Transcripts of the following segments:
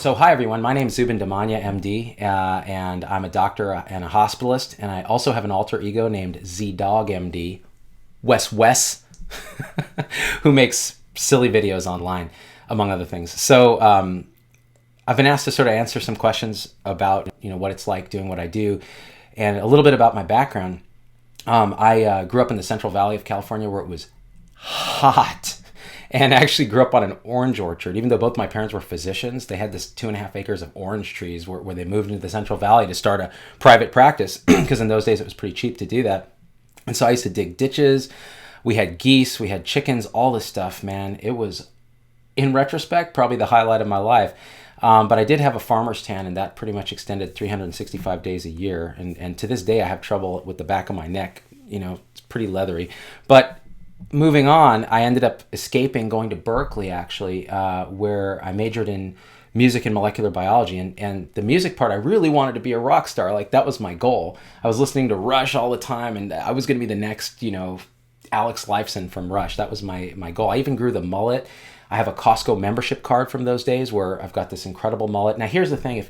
So hi everyone, my name is Zubin Damania, MD, and I'm a doctor and a hospitalist, and I also have an alter ego named ZDoggMD, Wes, who makes silly videos online, among other things. So I've been asked to sort of answer some questions about what it's like doing what I do, and a little bit about my background. I grew up in the Central Valley of California where it was hot. And actually grew up on an orange orchard. Even though both my parents were physicians, they had this 2.5 acres of orange trees where they moved into the Central Valley to start a private practice, because in those days it was pretty cheap to do that. And so I used to dig ditches. We had geese, we had chickens, all this stuff, man. It was, in retrospect, probably the highlight of my life. But I did have a farmer's tan, and that pretty much extended 365 days a year. And to this day, I have trouble with the back of my neck. It's pretty leathery. But moving on, I ended up escaping, going to Berkeley, actually, where I majored in music and molecular biology. And the music part, I really wanted to be a rock star. Like, that was my goal. I was listening to Rush all the time, and I was going to be the next, Alex Lifeson from Rush. That was my goal. I even grew the mullet. I have a Costco membership card from those days where I've got this incredible mullet. Now, here's the thing.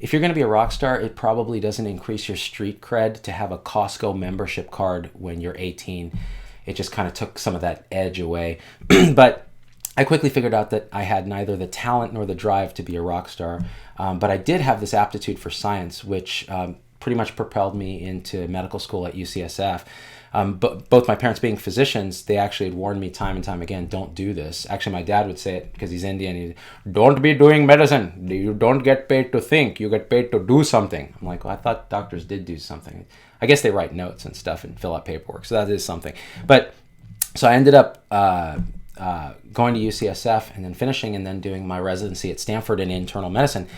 If you're going to be a rock star, it probably doesn't increase your street cred to have a Costco membership card when you're 18. It just kind of took some of that edge away. But I quickly figured out that I had neither the talent nor the drive to be a rock star. But I did have this aptitude for science, which pretty much propelled me into medical school at UCSF. But both my parents being physicians, they actually had warned me time and time again, don't do this. Actually, my dad would say it because he's Indian. Don't be doing medicine. You don't get paid to think. You get paid to do something. I'm like, well, I thought doctors did do something. I guess they write notes and stuff and fill out paperwork. So that is something. But so I ended up going to UCSF and then finishing and then doing my residency at Stanford in internal medicine.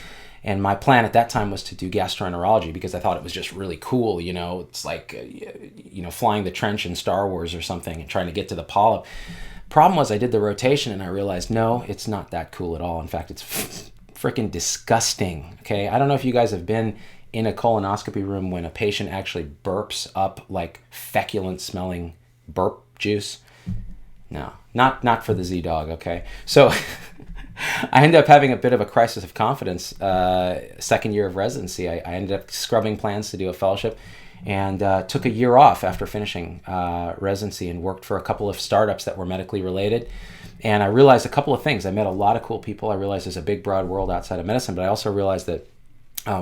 And my plan at that time was to do gastroenterology because I thought it was just really cool. It's like, flying the trench in Star Wars or something and trying to get to the polyp. Problem was I did the rotation and I realized, no, it's not that cool at all. In fact, it's freaking disgusting. Okay. I don't know if you guys have been in a colonoscopy room when a patient actually burps up like feculent smelling burp juice. No, not for the Z-Dog. Okay. So I ended up having a bit of a crisis of confidence second year of residency. I ended up scrubbing plans to do a fellowship and took a year off after finishing residency and worked for a couple of startups that were medically related. And I realized a couple of things. I met a lot of cool people. I realized there's a big, broad world outside of medicine, but I also realized that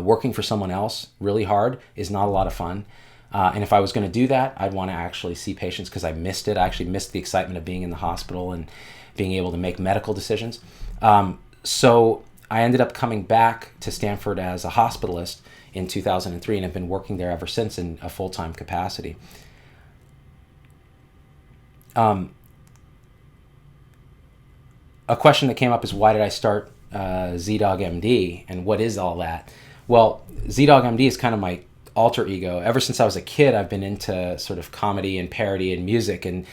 working for someone else really hard is not a lot of fun. And if I was going to do that, I'd want to actually see patients because I missed it. I actually missed the excitement of being in the hospital and being able to make medical decisions. So I ended up coming back to Stanford as a hospitalist in 2003 and have been working there ever since in a full-time capacity. A question that came up is, why did I start ZDoggMD and what is all that? Well, ZDoggMD is kind of my alter ego. Ever since I was a kid, I've been into sort of comedy and parody and music, and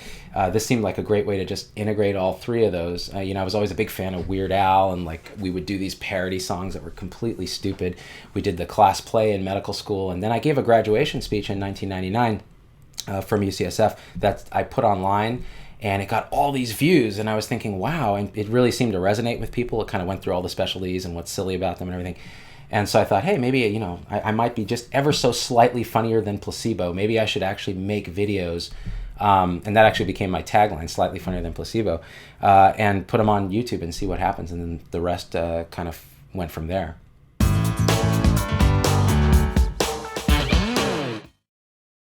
this seemed like a great way to just integrate all three of those. I was always a big fan of Weird Al, and like we would do these parody songs that were completely stupid. We did the class play in medical school, and then I gave a graduation speech in 1999 from UCSF that I put online, and it got all these views, and I was thinking, wow, and it really seemed to resonate with people. It kind of went through all the specialties and what's silly about them and everything. And so I thought, hey, maybe, I might be just ever so slightly funnier than placebo. Maybe I should actually make videos. And that actually became my tagline, slightly funnier than placebo, and put them on YouTube and see what happens. And then the rest kind of went from there.